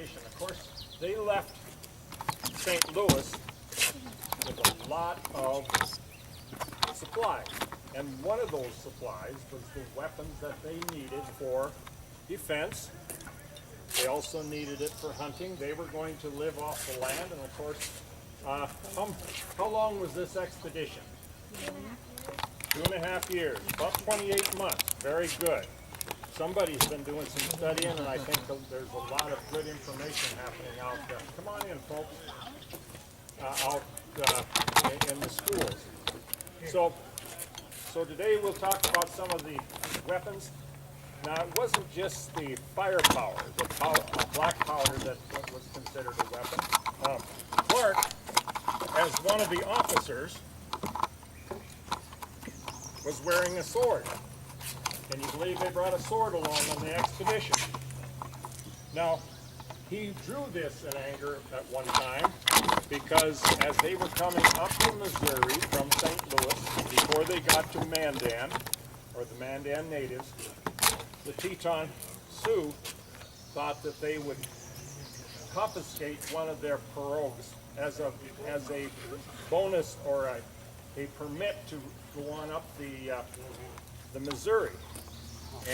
expedition. Of course, they left St. Louis with a lot of supplies. And one of those supplies was the weapons that they needed for defense. They also needed it for hunting. They were going to live off the land. And of course, how long was this expedition? 2.5 years, about 28 months. Very good. Somebody's been doing some studying, and I think there's a lot of good information happening out there. Come on in, folks, out in the schools. So today we'll talk about some of the weapons. Now, it wasn't just the firepower, the black powder that was considered a weapon. Clark, as one of the officers, was wearing a sword. Can you believe they brought a sword along on the expedition? Now, he drew this in anger at one time because as they were coming up the Missouri from St. Louis, before they got to Mandan, or the Mandan natives, the Teton Sioux thought that they would confiscate one of their pirogues as a bonus or a permit to go on up the Missouri.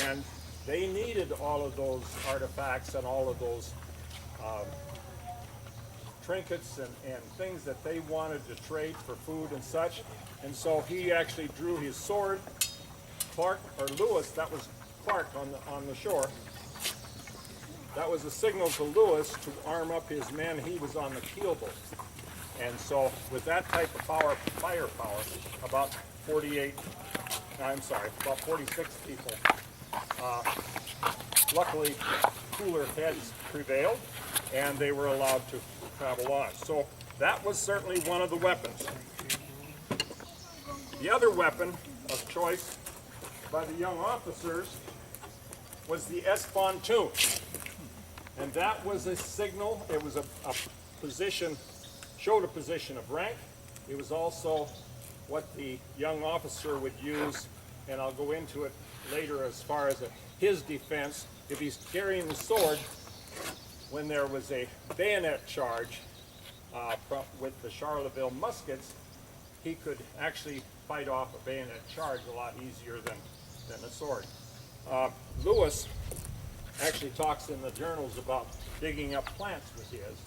And they needed all of those artifacts and all of those trinkets and things that they wanted to trade for food and such. And so he actually drew his sword. Clark, or Lewis, that was Clark on the shore. That was a signal to Lewis to arm up his men. He was on the keelboat. And so with that type of firepower, about 46 people, luckily cooler heads prevailed and they were allowed to travel on. So that was certainly one of the weapons. The other weapon of choice by the young officers was the espontoon. And that was a signal. It was a position, showed a position of rank. It was also what the young officer would use, and I'll go into it later as far as his defense. If he's carrying the sword, when there was a bayonet charge with the Charleville muskets, he could actually fight off a bayonet charge a lot easier than a sword. Lewis actually talks in the journals about digging up plants with his,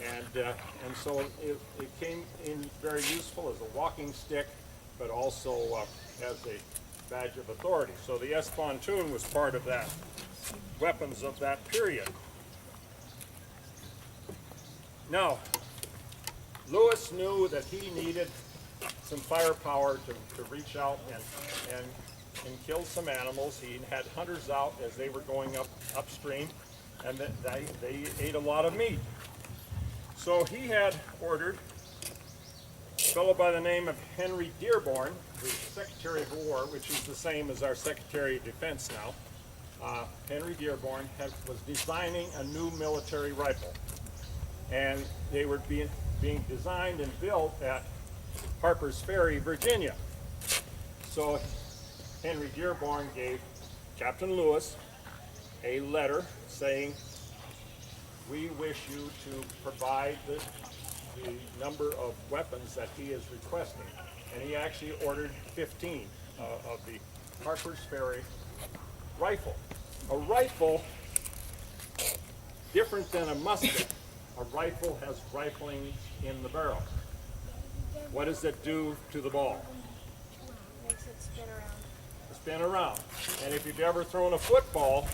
and so it came in very useful as a walking stick, but also as a badge of authority. So the espontoon was part of that weapons of that period. Now, Lewis knew that he needed some firepower to reach out and kill some animals. He had hunters out as they were going upstream, and they ate a lot of meat. So he had ordered a fellow by the name of Henry Dearborn, the Secretary of War, which is the same as our Secretary of Defense now. Henry Dearborn was designing a new military rifle, and they were being designed and built at Harper's Ferry, Virginia. So Henry Dearborn gave Captain Lewis a letter saying, we wish you to provide the number of weapons that he is requesting. And he actually ordered 15 of the Harper's Ferry rifle. A rifle, different than a musket, a rifle has rifling in the barrel. What does it do to the ball? Makes it spin around. Spin around. And if you've ever thrown a football,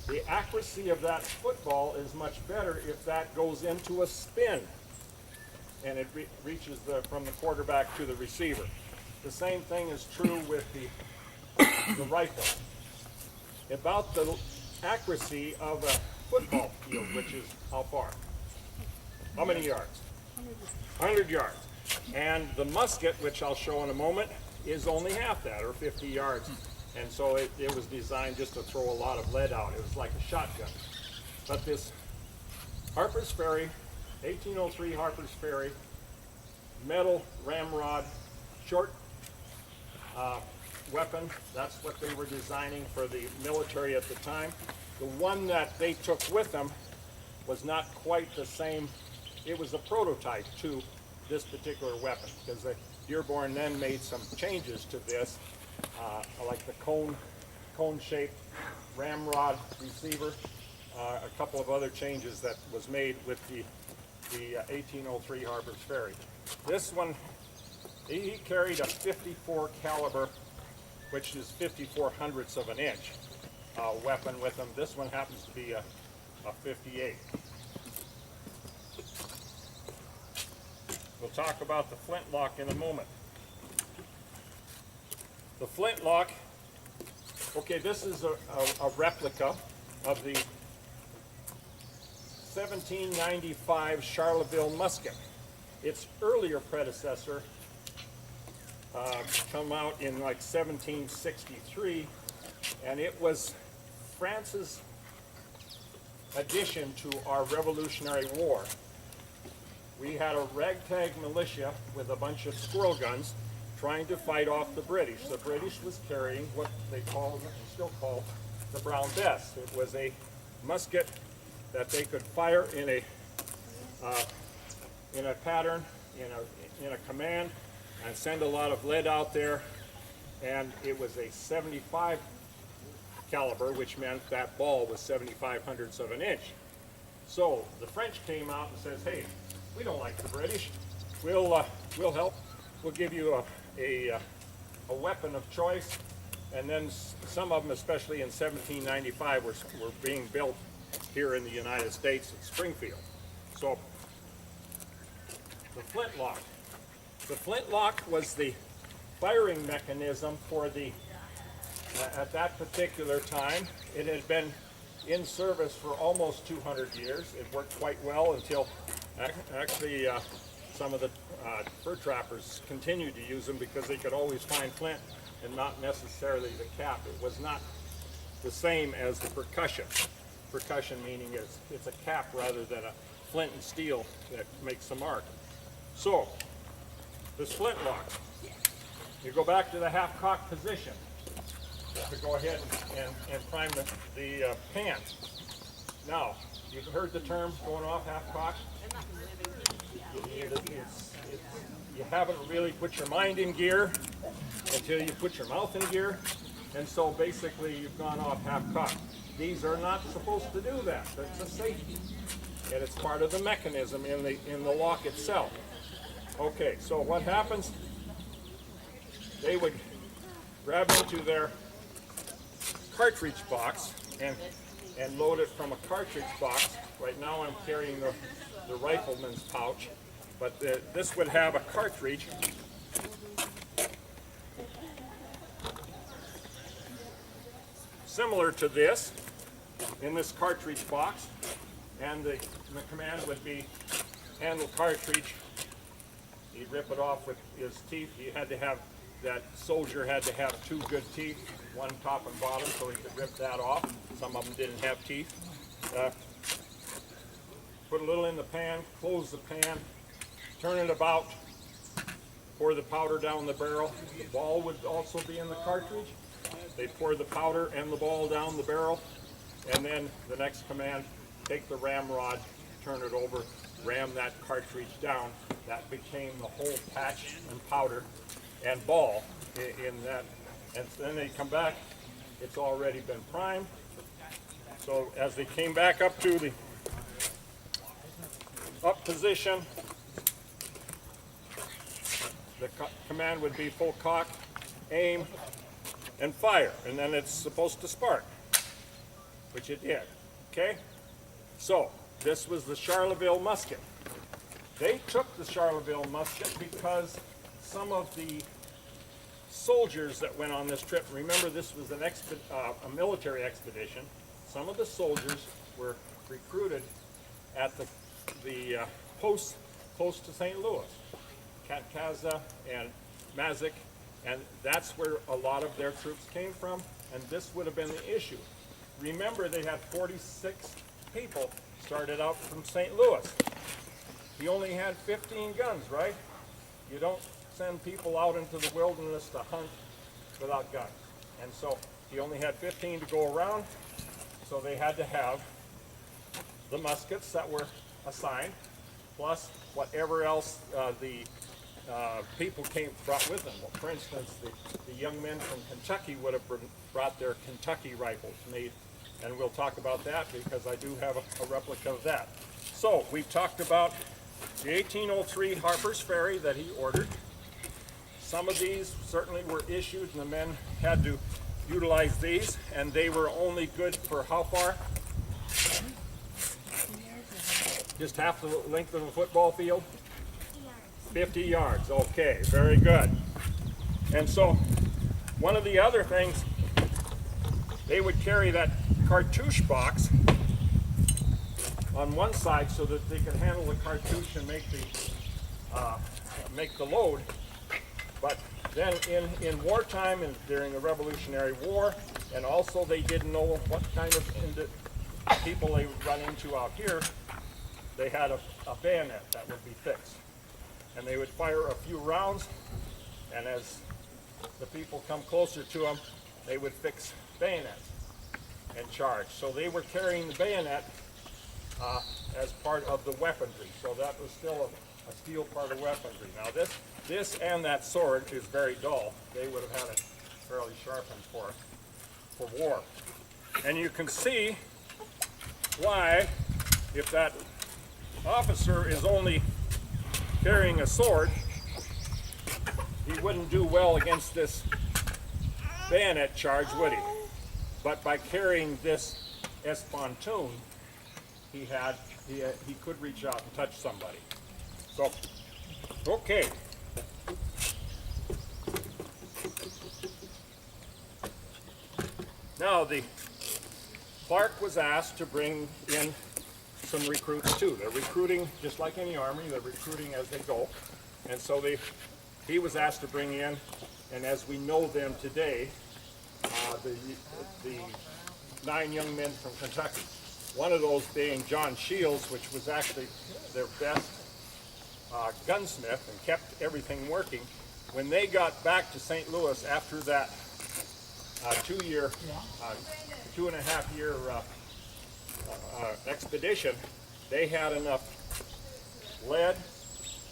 the accuracy of that football is much better if that goes into a spin and it reaches from the quarterback to the receiver. The same thing is true with the rifle. About the accuracy of a football field, which is how far? How many yards? 100 yards. And the musket, which I'll show in a moment, is only half that, or 50 yards. And so it was designed just to throw a lot of lead out. It was like a shotgun. But this Harper's Ferry, 1803 Harper's Ferry, metal ramrod, short weapon, that's what they were designing for the military at the time. The one that they took with them was not quite the same. It was a prototype to this particular weapon, because the Dearborn then made some changes to this, like the cone-shaped ramrod receiver, a couple of other changes that was made with the 1803 Harper's Ferry. This one, he carried a 54 caliber, which is 54/100ths of an inch weapon with him. This one happens to be a 58. We'll talk about the flintlock in a moment. The flintlock, okay, this is a replica of the 1795 Charleville musket. Its earlier predecessor come out in like 1763, and it was France's addition to our Revolutionary War. We had a ragtag militia with a bunch of squirrel guns trying to fight off the British. The British was carrying what they called, and still call, the Brown Bess. It was a musket that they could fire in a pattern, in a command, and send a lot of lead out there. And it was a 75 caliber, which meant that ball was 75/100ths of an inch. So the French came out and says, "Hey, we don't like the British. We'll help. We'll give you a weapon of choice." And then some of them, especially in 1795, were being built here in the United States at Springfield. So the flintlock. The flintlock was the firing mechanism for the, at that particular time, it had been in service for almost 200 years. It worked quite well until actually some of the fur trappers continued to use them because they could always find flint and not necessarily the cap. It was not the same as the percussion. Percussion meaning it's a cap rather than a flint and steel that makes the mark. So, this flintlock, you go back to the half-cock position to go ahead and prime the pan. Now, you've heard the term going off half-cock? You haven't really put your mind in gear until you put your mouth in gear, and so basically you've gone off half-cock. These are not supposed to do that. That's a safety, and it's part of the mechanism in the lock itself. Okay, so what happens? They would grab into their cartridge box and load it from a cartridge box. Right now I'm carrying the rifleman's pouch, but this would have a cartridge similar to this in this cartridge box, and the command would be handle cartridge. He'd rip it off with his teeth. He had to have, that soldier had to have two good teeth, one top and bottom, so he could rip that off. Some of them didn't have teeth. Put a little in the pan, close the pan, turn it about, pour the powder down the barrel. The ball would also be in the cartridge. They pour the powder and the ball down the barrel, and then the next command, take the ramrod, turn it over, ram that cartridge down. That became the whole patch and powder and ball in that. And then they come back, it's already been primed. So as they came back up to the up position, the command would be full cock, aim, and fire. And then it's supposed to spark, which it did. Okay? So this was the Charleville musket. They took the Charleville musket because some of the soldiers that went on this trip, remember this was a military expedition, some of the soldiers were recruited at the posts close to St. Louis, Catcaza and Mazick, and that's where a lot of their troops came from, and this would have been the issue. Remember, they had 46 people started out from St. Louis. He only had 15 guns, right? You don't send people out into the wilderness to hunt without guns. And so he only had 15 to go around. so they had to have the muskets that were assigned, plus whatever else the people brought with them. Well, for instance, the young men from Kentucky would have brought their Kentucky rifles made, and we'll talk about that because I do have a replica of that. So we've talked about the 1803 Harper's Ferry that he ordered. Some of these certainly were issued, and the men had to utilize these, and they were only good for how far? Just half the length of a football field? 50 yards, okay, very good. And so, one of the other things, they would carry that cartouche box on one side so that they could handle the cartouche and make the load. But then in wartime and during the Revolutionary War, and also they didn't know what kind of people they would run into out here, they had a bayonet that would be fixed. And they would fire a few rounds, and as the people come closer to them, they would fix bayonets and charge. So they were carrying the bayonet as part of the weaponry. So that was still a steel part of weaponry. Now this and that sword is very dull. They would have had it fairly sharpened for war. And you can see why, if that officer is only carrying a sword, he wouldn't do well against this bayonet charge, would he? But by carrying this espontoon, he could reach out and touch somebody. So, okay. Now Clark was asked to bring in some recruits too. They're recruiting just like any army. They're recruiting as they go, and so he was asked to bring in, and as we know them today, the 9 young men from Kentucky. One of those being John Shields, which was actually their best gunsmith and kept everything working. When they got back to St. Louis after that 2.5 year expedition, they had enough lead,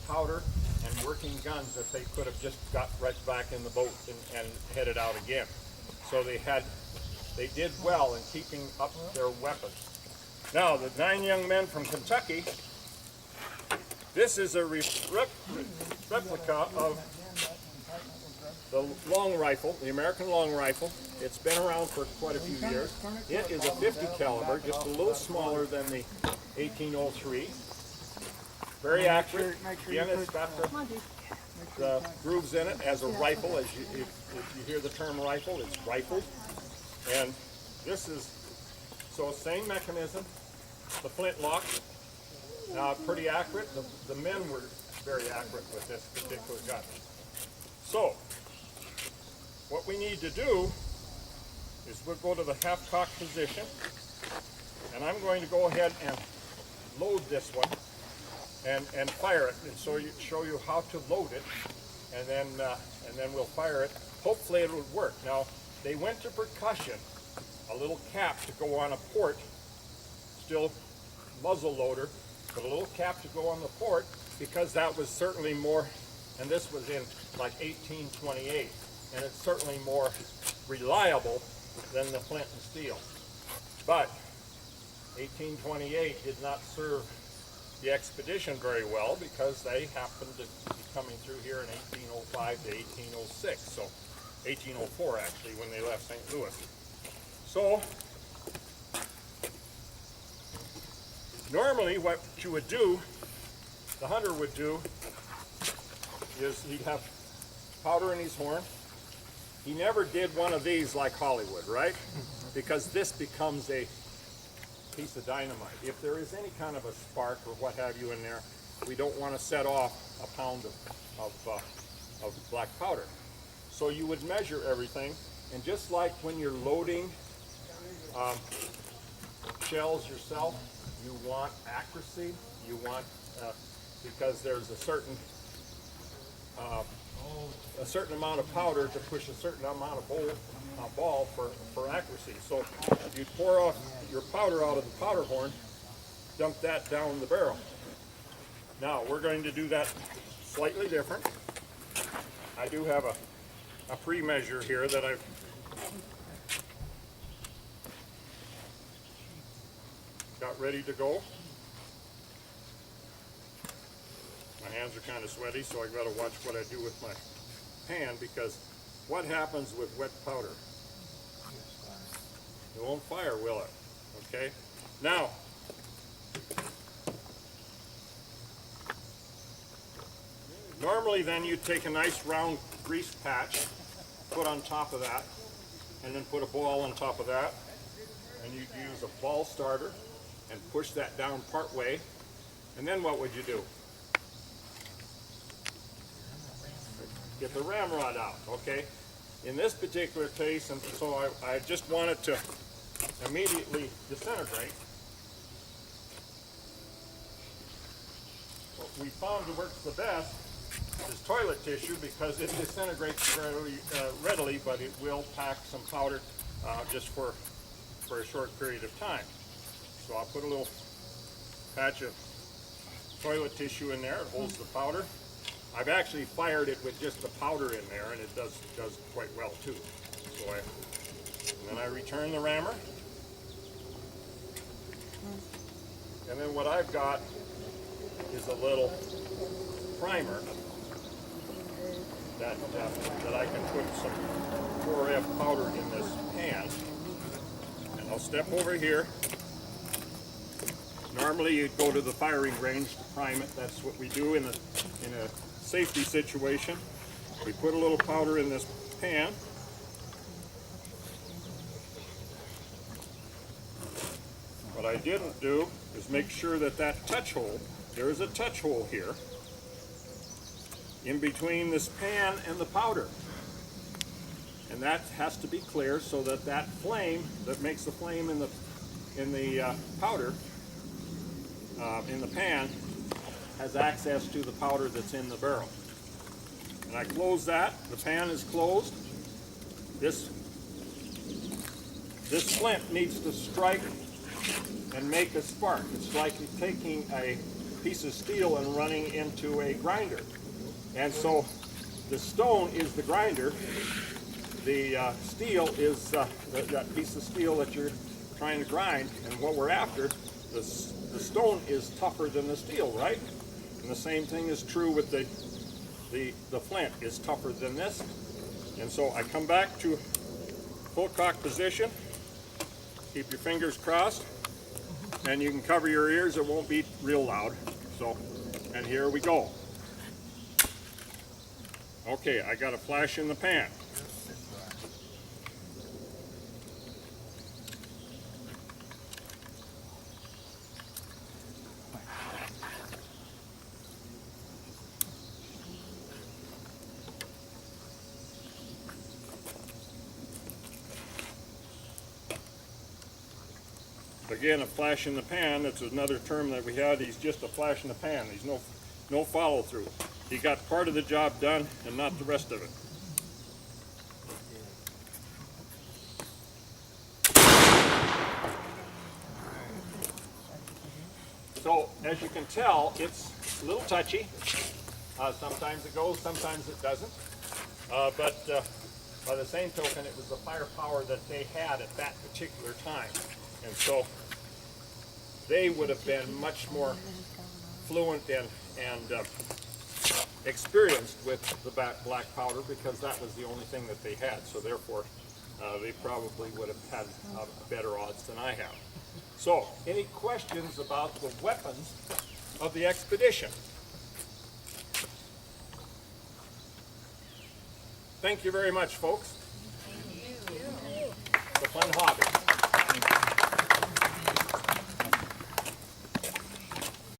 powder, and working guns that they could have just got right back in the boat and headed out again. So they did well in keeping up their weapons. Now, the 9 young men from Kentucky, this is a replica of the long rifle, the American long rifle. It's been around for quite a few years. It is a 50 caliber, just a little smaller than the 1803. Very accurate. Again, it's got the grooves in it as a rifle. If you hear the term rifle, it's rifled. And this is, so same mechanism, the flintlock, pretty accurate. The men were very accurate with this particular gun. So, what we need to do is we'll go to the half-cock position, and I'm going to go ahead and load this one and fire it, and show you how to load it, and then we'll fire it. Hopefully it would work. Now, they went to percussion, a little cap to go on a port, still muzzle loader, but a little cap to go on the port, because that was certainly more, and this was in like 1828, and it's certainly more reliable than the flint and steel. But 1828 did not serve the expedition very well because they happened to be coming through here in 1805 to 1806, so 1804 actually, when they left St. Louis. So normally what you would do, the hunter would do, is he'd have powder in his horn. He never did one of these like Hollywood, right? Because this becomes a piece of dynamite. If there is any kind of a spark or what have you in there, we don't want to set off a pound of black powder. So you would measure everything, and just like when you're loading shells yourself, you want accuracy. You want because there's a certain amount of powder to push a certain amount of ball for accuracy. So you pour off your powder out of the powder horn, dump that down the barrel. Now we're going to do that slightly different. I do have a pre-measure here that I've got ready to go. My hands are kind of sweaty, so I've got to watch what I do with my pan, because what happens with wet powder? It won't fire, will it? Okay. Now, normally then you take a nice round grease patch, put on top of that, and then put a ball on top of that, and you'd use a ball starter and push that down part way, and then what would you do? Get the ramrod out, okay? In this particular case, and so I just want it to immediately disintegrate. What we found works the best is toilet tissue, because it disintegrates readily, but it will pack some powder just for a short period of time. So I'll put a little patch of toilet tissue in there. It holds the powder. I've actually fired it with just the powder in there, and it does quite well too. So and then I return the rammer, and then what I've got is a little primer that I can put some 4F powder in this pan, and I'll step over here. Normally you'd go to the firing range to prime it. That's what we do in a safety situation. We put a little powder in this pan. What I didn't do is make sure that touch hole, there is a touch hole here in between this pan and the powder. And that has to be clear, so that flame that makes the flame in the powder, in the pan, has access to the powder that's in the barrel. And I close that. The pan is closed. This flint needs to strike and make a spark. It's like taking a piece of steel and running into a grinder. And so the stone is the grinder. The steel is that piece of steel that you're trying to grind. And what we're after, the stone is tougher than the steel, right? And the same thing is true with the flint is tougher than this. And so I come back to full cock position. Keep your fingers crossed, and you can cover your ears. It won't be real loud. So, and here we go. Okay, I got a flash in the pan. Again, a flash in the pan, that's another term that we had. He's just a flash in the pan. There's no follow through. He got part of the job done and not the rest of it. So, as you can tell, it's a little touchy. Sometimes it goes, sometimes it doesn't. But by the same token, it was the firepower that they had at that particular time. And so they would have been much more fluent and experienced with the black powder, because that was the only thing that they had. So therefore, they probably would have had better odds than I have. So, any questions about the weapons of the expedition? Thank you very much, folks. It's a fun hobby.